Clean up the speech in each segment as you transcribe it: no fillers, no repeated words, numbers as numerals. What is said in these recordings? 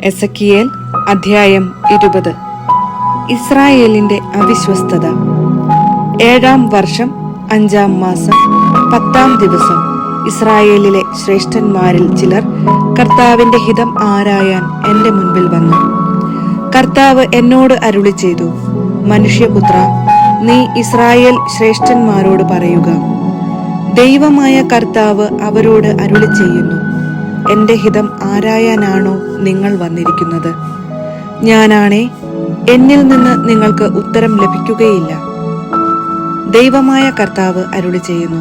Ezekiel അധ്യായം 20. ഇസ്രായേലിന്റെ അവിശ്വസ്തത. 7-ാം വർഷം 5-ാം മാസം 10-ാം ദിവസം ഇസ്രായേലിലെ ശ്രേഷ്ഠന്മാരിൽ ചിലർ കർത്താവിന്റെ ഹിതം ആരായാൻ എന്റെ മുൻപിൽ വന്നു. കർത്താവ് എന്നോട് അരുളി ചെയ്തു, മനുഷ്യപുത്ര, നീ ഇസ്രായേൽ ശ്രേഷ്ഠന്മാരോട് പറയുക, ദൈവമായ കർത്താവ് അവരോട് അരുളി ചെയ്യുന്നു, എന്റെ ഹിതം ആരായാനാണോ നിങ്ങൾ വന്നിരിക്കുന്നത്? ഞാനാണേ, എന്നിൽ നിന്ന് നിങ്ങൾക്ക് ഉത്തരം ലഭിക്കുകയില്ല. ദൈവമായ കർത്താവ് അരുളി ചെയ്യുന്നു,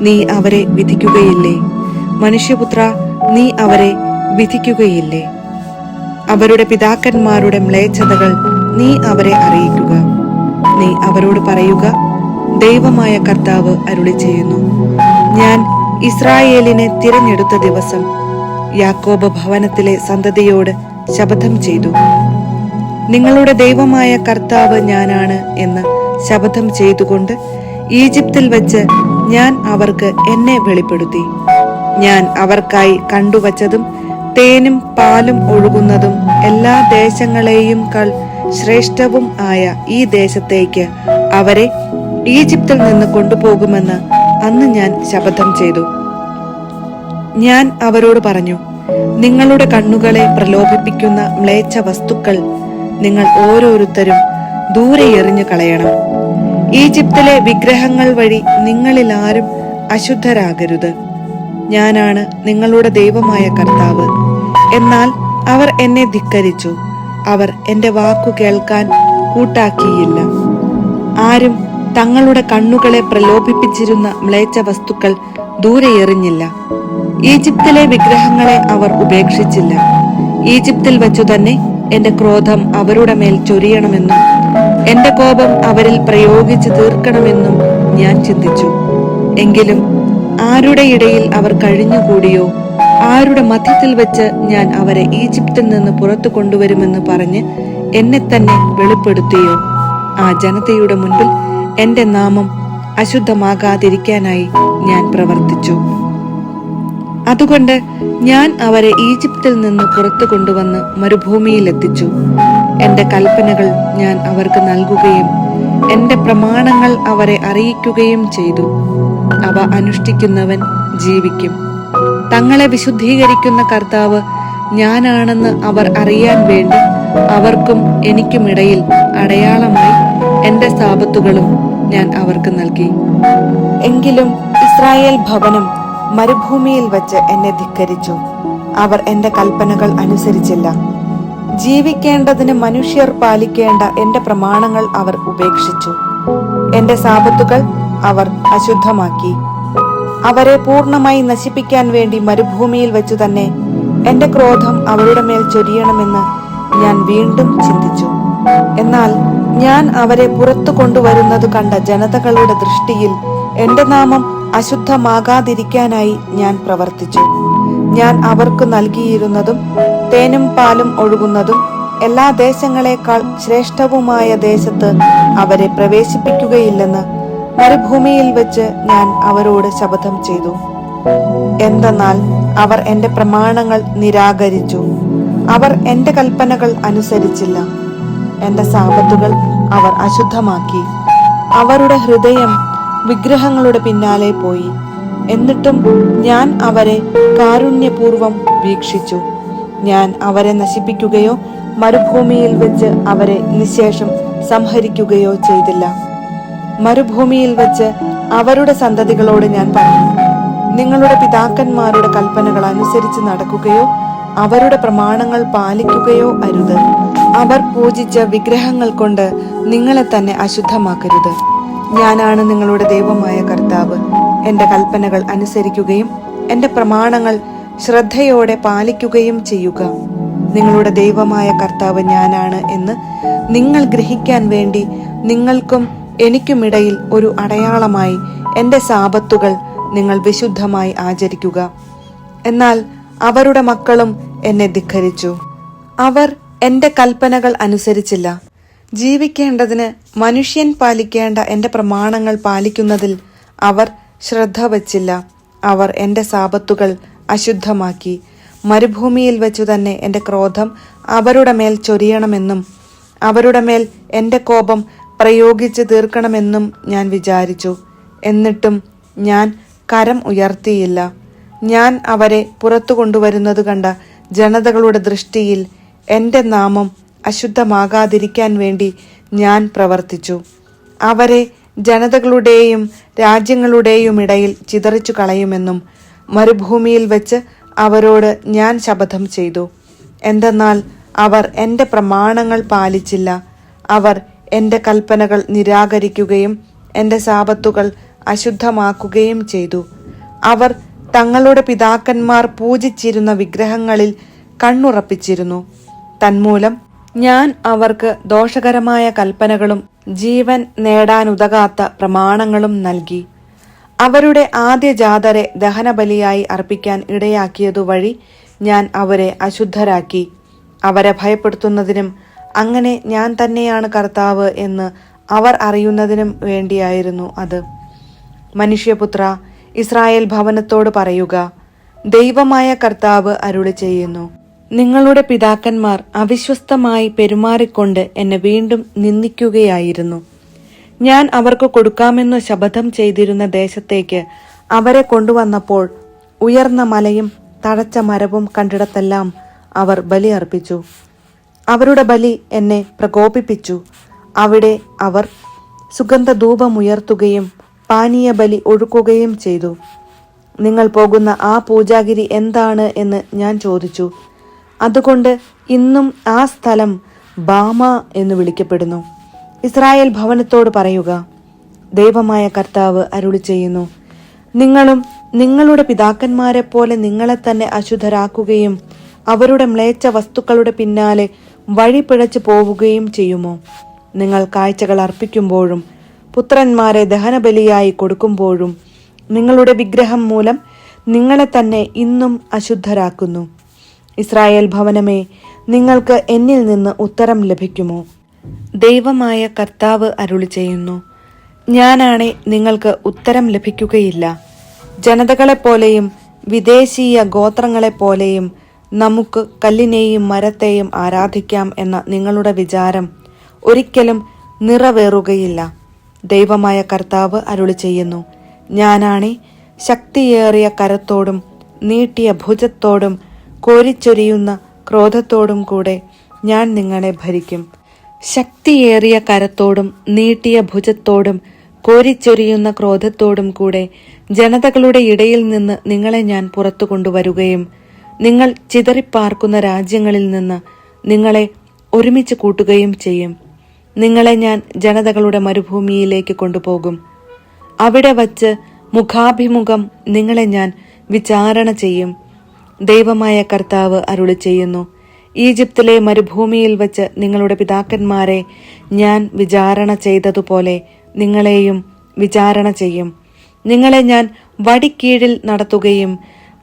നീ അവരെ വിധിക്കുകയില്ലേ? മനുഷ്യപുത്ര, നീ അവരെ വിധിക്കുകയില്ലേ? അവരുടെ പിതാക്കന്മാരുടെ മ്ലേച്ഛതകൾ നീ അവരെ അറിയിക്കുക. നീ അവരോട് പറയുക, ദൈവമായ കർത്താവ് അരുളി ചെയ്യുന്നു, ഞാൻ ഇസ്രായേലിനെ തിരഞ്ഞെടുത്ത ദിവസം യാക്കോബ് ഭവനത്തിലെ സന്തതിയോട് ശപഥം ചെയ്തു. നിങ്ങളുടെ ദൈവമായ കർത്താവ് ഞാനാണ് എന്ന് ശപഥം ചെയ്തുകൊണ്ട് ഈജിപ്തിൽ വെച്ച് ഞാൻ അവർക്ക് എന്നെ വെളിപ്പെടുത്തി. ഞാൻ അവർക്കായി കണ്ടുവച്ചതും തേനും പാലും ഒഴുകുന്നതും എല്ലാ ദേശങ്ങളെയും കൾ ശ്രേഷ്ഠവും ആയ ഈ ദേശത്തേക്ക് അവരെ ഈജിപ്തിൽ നിന്ന് കൊണ്ടുപോകുമെന്ന് അന്ന് ഞാൻ ശപഥം ചെയ്തു. ഞാൻ അവരോട് പറഞ്ഞു, നിങ്ങളുടെ കണ്ണുകളെ പ്രലോഭിപ്പിക്കുന്ന മ്ലേച്ഛ വസ്തുക്കൾ നിങ്ങൾ ഓരോരുത്തരും ദൂരെ എറിഞ്ഞു കളയണം. ഈജിപ്തിലെ വിഗ്രഹങ്ങൾ വഴി നിങ്ങളിൽ ആരും അശുദ്ധരാകരുത്. ഞാനാണ് നിങ്ങളുടെ ദൈവമായ കർത്താവ്. എന്നാൽ അവർ എന്നെ ധിക്കരിച്ചു. അവർ എന്റെ വാക്കു കേൾക്കാൻ കൂട്ടാക്കിയില്ല. ആരും തങ്ങളുടെ കണ്ണുകളെ പ്രലോഭിപ്പിച്ചിരുന്ന മ്ലേച്ഛ വസ്തുക്കൾ ദൂരെ എറിഞ്ഞില്ല. ഈജിപ്തിലെ വിഗ്രഹങ്ങളെ അവർ ഉപേക്ഷിച്ചില്ല. ഈജിപ്തിൽ വെച്ചു തന്നെ എന്റെ ക്രോധം അവരുടെ മേൽ ചൊരിയണമെന്നും എന്റെ കോപം അവരിൽ പ്രയോഗിച്ചു തീർക്കണമെന്നും ഞാൻ ചിന്തിച്ചു. എങ്കിലും ആരുടെ ഇടയിൽ അവർ കഴിഞ്ഞുകൂടിയോ, ആരുടെ മധ്യത്തിൽ വെച്ച് ഞാൻ അവരെ ഈജിപ്തിൽ നിന്ന് പുറത്തു കൊണ്ടുവരുമെന്ന് പറഞ്ഞ് എന്നെ തന്നെ വെളിപ്പെടുത്തിയോ, ആ ജനതയുടെ മുൻപിൽ എന്റെ നാമം അശുദ്ധമാകാതിരിക്കാനായി ഞാൻ പ്രവർത്തിച്ചു. അതുകൊണ്ട് ഞാൻ അവരെ ഈജിപ്തിൽ നിന്ന് പുറത്തു കൊണ്ടുവന്ന് മരുഭൂമിയിൽ എത്തിച്ചു. എന്റെ കൽപ്പനകൾ ഞാൻ അവർക്ക് നൽകുകയും എന്റെ പ്രമാണങ്ങൾ അവരെ അറിയിക്കുകയും ചെയ്തു. അവ അനുഷ്ഠിക്കുന്നവൻ ജീവിക്കും. തങ്ങളെ വിശുദ്ധീകരിക്കുന്ന കർത്താവ് ഞാനാണെന്ന് അവർ അറിയാൻ വേണ്ടി അവർക്കും എനിക്കുമിടയിൽ അടയാളമായി എന്റെ സാബത്തുകളും ഞാൻ അവർക്ക് നൽകി. എങ്കിലും ഇസ്രായേൽ ഭവനം മരുഭൂമിയിൽ വച്ച് എന്നെ ധിക്കരിച്ചു. അവർ എന്റെ കൽപ്പനകൾ അനുസരിച്ചില്ല. ജീവിക്കേണ്ടതിന് മനുഷ്യർ പാലിക്കേണ്ട എന്റെ പ്രമാണങ്ങൾ അവർ ഉപേക്ഷിച്ചു. എന്റെ സാബത്തുകൾ അവർ അശുദ്ധമാക്കി. അവരെ പൂർണ്ണമായി നശിപ്പിക്കാൻ വേണ്ടി മരുഭൂമിയിൽ വെച്ചു തന്നെ എന്റെ ക്രോധം അവരുടെ മേൽ ചൊരിയണമെന്ന് ഞാൻ വീണ്ടും ചിന്തിച്ചു. എന്നാൽ ഞാൻ അവരെ പുറത്തു കൊണ്ടുവരുന്നത് കണ്ട ജനതകളുടെ ദൃഷ്ടിയിൽ എന്റെ നാമം അശുദ്ധമാകാതിരിക്കാനായി ഞാൻ പ്രവർത്തിച്ചു. ഞാൻ അവർക്ക് നൽകിയിരുന്നതും തേനും പാലും ഒഴുകുന്നതും എല്ലാ ദേശങ്ങളെക്കാൾ ശ്രേഷ്ഠവുമായ ദേശത്ത് അവരെ പ്രവേശിപ്പിക്കുകയില്ലെന്ന് മരുഭൂമിയിൽ വെച്ച് ഞാൻ അവരോട് ശപഥം ചെയ്തു. എന്തെന്നാൽ അവർ എന്റെ പ്രമാണങ്ങൾ നിരാകരിച്ചു. അവർ എന്റെ കൽപ്പനകൾ അനുസരിച്ചില്ല. എന്റെ സാബത്തുകൾ അവർ അശുദ്ധമാക്കി. അവരുടെ ഹൃദയം വിഗ്രഹങ്ങളുടെ പിന്നാലെ പോയി. എന്നിട്ടും ഞാൻ അവരെ കാരുണ്യപൂർവം വീക്ഷിച്ചു. ഞാൻ അവരെ നശിപ്പിക്കുകയോ മരുഭൂമിയിൽ വെച്ച് അവരെ നിശേഷം സംഹരിക്കുകയോ ചെയ്തില്ല. മരുഭൂമിയിൽ വെച്ച് അവരുടെ സന്തതികളോട് ഞാൻ പറഞ്ഞു, നിങ്ങളുടെ പിതാക്കന്മാരുടെ കൽപ്പനകൾ അനുസരിച്ച് നടക്കുകയോ അവരുടെ പ്രമാണങ്ങൾ പാലിക്കുകയോ അരുത്. അവർ പൂജിച്ച വിഗ്രഹങ്ങൾ കൊണ്ട് നിങ്ങളെ തന്നെ അശുദ്ധമാക്കരുത്. ഞാനാണ് നിങ്ങളുടെ ദൈവമായ കർത്താവ്. എന്റെ കൽപ്പനകൾ അനുസരിക്കുകയും എന്റെ പ്രമാണങ്ങൾ ശ്രദ്ധയോടെ പാലിക്കുകയും ചെയ്യുക. നിങ്ങളുടെ ദൈവമായ കർത്താവ് ഞാനാണ് എന്ന് നിങ്ങൾ ഗ്രഹിക്കാൻ വേണ്ടി നിങ്ങൾക്കും എനിക്കുമിടയിൽ ഒരു അടയാളമായി എന്റെ സാബത്തുകൾ നിങ്ങൾ വിശുദ്ധമായി ആചരിക്കുക. എന്നാൽ അവരുടെ മക്കളും എന്നെ ധിക്കരിച്ചു. അവർ എന്റെ കൽപ്പനകൾ അനുസരിച്ചില്ല. ജീവിക്കേണ്ടതിന് മനുഷ്യൻ പാലിക്കേണ്ട എന്റെ പ്രമാണങ്ങൾ പാലിക്കുന്നതിൽ അവർ ശ്രദ്ധ വച്ചില്ല. അവർ എന്റെ സാബത്തുകൾ അശുദ്ധമാക്കി. മരുഭൂമിയിൽ വെച്ചു തന്നെ എന്റെ ക്രോധം അവരുടെ മേൽ ചൊരിയണമെന്നും അവരുടെ മേൽ എൻ്റെ കോപം പ്രയോഗിച്ച് തീർക്കണമെന്നും ഞാൻ വിചാരിച്ചു. എന്നിട്ടും ഞാൻ കരം ഉയർത്തിയില്ല. ഞാൻ അവരെ പുറത്തു കൊണ്ടുവരുന്നത് കണ്ട ജനതകളുടെ ദൃഷ്ടിയിൽ എൻ്റെ നാമം അശുദ്ധമാകാതിരിക്കാൻ വേണ്ടി ഞാൻ പ്രവർത്തിച്ചു. അവരെ ജനതകളുടെയും രാജ്യങ്ങളുടെയും ഇടയിൽ ചിതറിച്ചു കളയുമെന്നും മരുഭൂമിയിൽ വെച്ച് അവരോട് ഞാൻ ശപഥം ചെയ്തു. എന്തെന്നാൽ അവർ എൻ്റെ പ്രമാണങ്ങൾ പാലിച്ചില്ല. അവർ എൻ്റെ കൽപ്പനകൾ നിരാകരിക്കുകയും എൻ്റെ ശാബത്തുകൾ അശുദ്ധമാക്കുകയും ചെയ്തു. അവർ തങ്ങളുടെ പിതാക്കന്മാർ പൂജിച്ചിരുന്ന വിഗ്രഹങ്ങളിൽ കണ്ണുറപ്പിച്ചിരുന്നു. തന്മൂലം ഞാൻ അവർക്ക് ദോഷകരമായ കൽപ്പനകളും ജീവൻ നേടാനുതകാത്ത പ്രമാണങ്ങളും നൽകി. അവരുടെ ആദ്യജാതരെ ദഹനബലിയായി അർപ്പിക്കാൻ ഇടയാക്കിയതുവഴി ഞാൻ അവരെ അശുദ്ധരാക്കി. അവരെ ഭയപ്പെടുത്തുന്നതിനും അങ്ങനെ ഞാൻ തന്നെയാണ് കർത്താവ് എന്ന് അവർ അറിയുന്നതിനും വേണ്ടിയായിരുന്നു അത്. മനുഷ്യപുത്ര, ഇസ്രായേൽ ഭവനത്തോട് പറയുക, ദൈവമായ കർത്താവ് അരുളി ചെയ്യുന്നു, നിങ്ങളുടെ പിതാക്കന്മാർ അവിശ്വസ്തമായി പെരുമാറിക്കൊണ്ട് എന്നെ വീണ്ടും നിന്ദിക്കുകയായിരുന്നു. ഞാൻ അവർക്ക് കൊടുക്കാമെന്ന് ശപഥം ചെയ്തിരുന്ന ദേശത്തേക്ക് അവരെ കൊണ്ടുവന്നപ്പോൾ ഉയർന്ന മലയും തഴച്ച മരവും കണ്ടിടത്തെല്ലാം അവർ ബലി അർപ്പിച്ചു. അവരുടെ ബലി എന്നെ പ്രകോപിപ്പിച്ചു. അവിടെ അവർ സുഗന്ധധൂപമുയർത്തുകയും പാനീയ ബലി ഒഴുക്കുകയും ചെയ്തു. നിങ്ങൾ പോകുന്ന ആ പൂജാഗിരി എന്താണ് എന്ന് ഞാൻ ചോദിച്ചു. അതുകൊണ്ട് ഇന്നും ആ സ്ഥലം ബാമ എന്ന് വിളിക്കപ്പെടുന്നു. ഇസ്രായേൽ ഭവനത്തോട് പറയുക, ദൈവമായ കർത്താവ് അരുളി ചെയ്യുന്നു, നിങ്ങളും നിങ്ങളുടെ പിതാക്കന്മാരെ പോലെ നിങ്ങളെ തന്നെ അശുദ്ധരാക്കുകയും അവരുടെ മ്ലേച്ഛ വസ്തുക്കളുടെ പിന്നാലെ വഴി പിഴച്ചു പോവുകയും ചെയ്യുമോ? നിങ്ങൾ കാഴ്ചകൾ അർപ്പിക്കുമ്പോഴും പുത്രന്മാരെ ദഹനബലിയായി കൊടുക്കുമ്പോഴും നിങ്ങളുടെ വിഗ്രഹം മൂലം നിങ്ങളെ തന്നെ ഇന്നും അശുദ്ധരാക്കുന്നു. ഇസ്രായേൽ ഭവനമേ, നിങ്ങൾക്ക് എന്നിൽ നിന്ന് ഉത്തരം ലഭിക്കുമോ? ദൈവമായ കർത്താവ് അരുളി ചെയ്യുന്നു, ഞാനാണെ നിങ്ങൾക്ക് ഉത്തരം ലഭിക്കുകയില്ല. ജനതകളെപ്പോലെയും വിദേശീയ ഗോത്രങ്ങളെപ്പോലെയും നമുക്ക് കല്ലിനെയും മരത്തെയും ആരാധിക്കാം എന്ന നിങ്ങളുടെ വിചാരം ഒരിക്കലും നിറവേറുകയില്ല. ദൈവമായ കർത്താവ് അരുളി ചെയ്യുന്നു, ഞാനാണെ ശക്തിയേറിയ കരത്തോടും നീട്ടിയ ഭുജത്തോടും കോരിച്ചൊരിയുന്ന ക്രോധത്തോടും കൂടെ ഞാൻ നിങ്ങളെ ഭരിക്കും. ശക്തിയേറിയ കരത്തോടും നീട്ടിയ ഭുജത്തോടും കോരിച്ചൊരിയുന്ന ക്രോധത്തോടും കൂടെ ജനതകളുടെ ഇടയിൽ നിന്ന് നിങ്ങളെ ഞാൻ പുറത്തു കൊണ്ടുവരുകയും നിങ്ങൾ ചിതറിപ്പാർക്കുന്ന രാജ്യങ്ങളിൽ നിന്ന് നിങ്ങളെ ഒരുമിച്ച് കൂട്ടുകയും ചെയ്യും. നിങ്ങളെ ഞാൻ ജനതകളുടെ മരുഭൂമിയിലേക്ക് കൊണ്ടുപോകും. അവിടെ വച്ച് മുഖാഭിമുഖം നിങ്ങളെ ഞാൻ വിചാരണ ചെയ്യും. ദൈവമായ കർത്താവ് അരുളി ചെയ്യുന്നു, ഈജിപ്തിലെ മരുഭൂമിയിൽ വച്ച് നിങ്ങളുടെ പിതാക്കന്മാരെ ഞാൻ വിചാരണ ചെയ്തതുപോലെ നിങ്ങളെയും വിചാരണ ചെയ്യും. നിങ്ങളെ ഞാൻ വടിക്കീഴിൽ നടത്തുകയും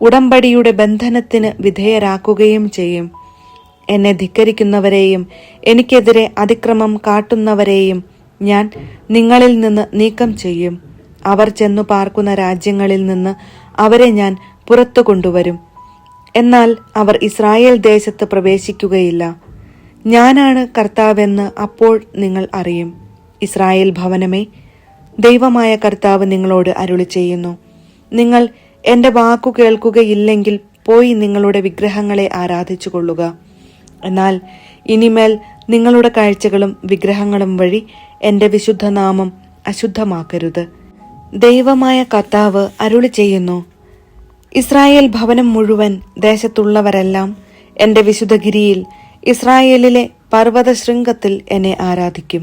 ഉടമ്പടിയുടെ ബന്ധനത്തിന് വിധേയരാക്കുകയും ചെയ്യും. എന്നെ ധിക്കരിക്കുന്നവരെയും എനിക്കെതിരെ അതിക്രമം കാട്ടുന്നവരെയും ഞാൻ നിങ്ങളിൽ നിന്ന് നീക്കം ചെയ്യും. അവർ ചെന്നു പാർക്കുന്ന രാജ്യങ്ങളിൽ നിന്ന് അവരെ ഞാൻ പുറത്തു കൊണ്ടുവരും. എന്നാൽ അവർ ഇസ്രായേൽ ദേശത്ത് പ്രവേശിക്കുകയില്ല. ഞാനാണ് കർത്താവെന്ന് അപ്പോൾ നിങ്ങൾ അറിയും. ഇസ്രായേൽ ഭവനമേ, ദൈവമായ കർത്താവ് നിങ്ങളോട് അരുളി ചെയ്യുന്നു, നിങ്ങൾ എൻ്റെ വാക്കു കേൾക്കുകയില്ലെങ്കിൽ പോയി നിങ്ങളുടെ വിഗ്രഹങ്ങളെ ആരാധിച്ചു കൊള്ളുക. എന്നാൽ ഇനിമേൽ നിങ്ങളുടെ കാഴ്ചകളും വിഗ്രഹങ്ങളും വഴി എൻ്റെ വിശുദ്ധനാമം അശുദ്ധമാക്കരുത്. ദൈവമായ കർത്താവ് അരുളി ചെയ്യുന്നു, ഇസ്രായേൽ ഭവനം മുഴുവൻ ദേശത്തുള്ളവരെല്ലാം എൻ്റെ വിശുദ്ധഗിരിയിൽ ഇസ്രായേലിലെ പർവ്വത ശൃംഗത്തിൽ എന്നെ ആരാധിക്കും.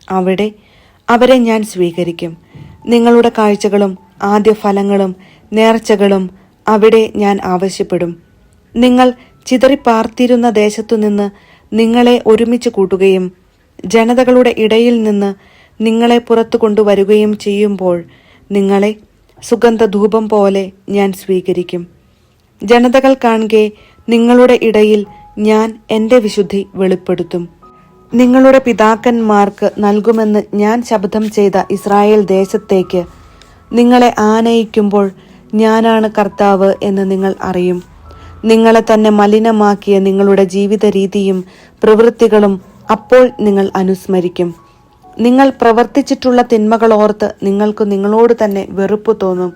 അവിടെ അവരെ ഞാൻ സ്വീകരിക്കും. നിങ്ങളുടെ കാഴ്ചകളും ആദ്യ ഫലങ്ങളും നേർച്ചകളും അവിടെ ഞാൻ ആവശ്യപ്പെടും. നിങ്ങൾ ചിതറിപ്പാർത്തിരുന്ന ദേശത്തുനിന്ന് നിങ്ങളെ ഒരുമിച്ച് കൂട്ടുകയും ജനതകളുടെ ഇടയിൽ നിന്ന് നിങ്ങളെ പുറത്തു കൊണ്ടുവരുകയും ചെയ്യുമ്പോൾ നിങ്ങളെ സുഗന്ധധൂപം പോലെ ഞാൻ സ്വീകരിക്കും. ജനതകൾ കാണുകെ നിങ്ങളുടെ ഇടയിൽ ഞാൻ എൻ്റെ വിശുദ്ധി വെളിപ്പെടുത്തും. നിങ്ങളുടെ പിതാക്കന്മാർക്ക് നൽകുമെന്ന് ഞാൻ ശപഥം ചെയ്ത ഇസ്രായേൽ ദേശത്തേക്ക് നിങ്ങളെ ആനയിക്കുമ്പോൾ ഞാനാണ് കർത്താവ് എന്ന് നിങ്ങൾ അറിയും. നിങ്ങളെ തന്നെ മലിനമാക്കിയ നിങ്ങളുടെ ജീവിത രീതിയും പ്രവൃത്തികളും അപ്പോൾ നിങ്ങൾ അനുസ്മരിക്കും. നിങ്ങൾ പ്രവർത്തിച്ചിട്ടുള്ള തിന്മകൾ ഓർത്ത് നിങ്ങൾക്ക് നിങ്ങളോട് തന്നെ വെറുപ്പ് തോന്നും.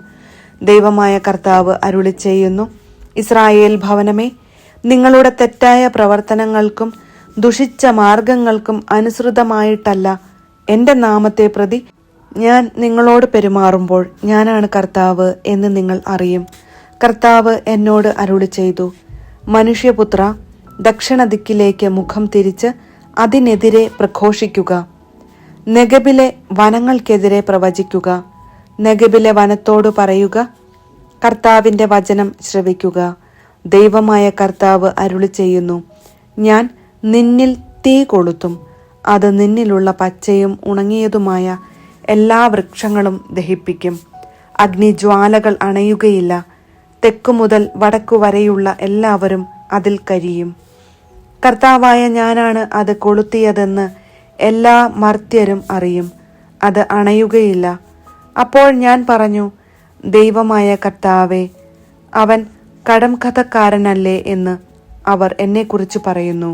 ദൈവമായ കർത്താവ് അരുളി ചെയ്യുന്നു, ഇസ്രായേൽ ഭവനമേ, നിങ്ങളുടെ തെറ്റായ പ്രവർത്തനങ്ങൾക്കും ദുഷിച്ച മാർഗങ്ങൾക്കും അനുസൃതമായിട്ടല്ല എൻ്റെ നാമത്തെ പ്രതി ഞാൻ നിങ്ങളോട് പെരുമാറുമ്പോൾ ഞാനാണ് കർത്താവ് എന്ന് നിങ്ങൾ അറിയും. കർത്താവ് എന്നോട് അരുളി ചെയ്തു, മനുഷ്യപുത്ര, ദക്ഷിണദിക്കിലേക്ക് മുഖം തിരിച്ച് അതിനെതിരെ പ്രഘോഷിക്കുക. നെഗബിലെ വനങ്ങൾക്കെതിരെ പ്രവചിക്കുക. നെഗബിലെ വനത്തോട് പറയുക, കർത്താവിൻ്റെ വചനം ശ്രവിക്കുക. ദൈവമായ കർത്താവ് അരുളി ചെയ്യുന്നു, ഞാൻ നിന്നിൽ തീ കൊളുത്തും. അത് നിന്നിലുള്ള പച്ചയും ഉണങ്ങിയതുമായ എല്ലാ വൃക്ഷങ്ങളും ദഹിപ്പിക്കും. അഗ്നിജ്വാലകൾ അണയുകയില്ല. തെക്കു മുതൽ വടക്കു വരെയുള്ള എല്ലാവരും അതിൽ കരിയും. കർത്താവായ ഞാനാണ് അത് കൊളുത്തിയതെന്ന് എല്ലാ മർത്യരും അറിയും. അത് അണയുകയില്ല. അപ്പോൾ ഞാൻ പറഞ്ഞു, ദൈവമായ കർത്താവേ, അവൻ കടംകഥക്കാരനല്ലേ എന്ന് അവർ എന്നെക്കുറിച്ച് പറയുന്നു.